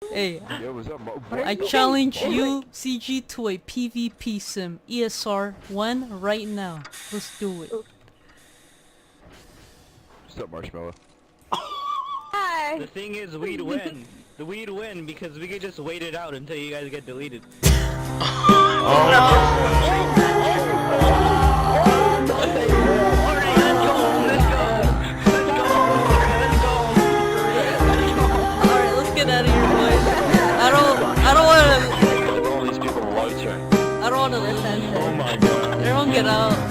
Hey, Yo, what's up, I challenge you, CG, to a PvP sim, ESR 1 right now. Let's do it. What's up, Marshmallow? Hi. The thing is, we'd win. We'd win because we could just wait it out until you guys get deleted. Alright, let's get out of here, boys. I don't wanna listen to it. Oh my god. Everyone get out.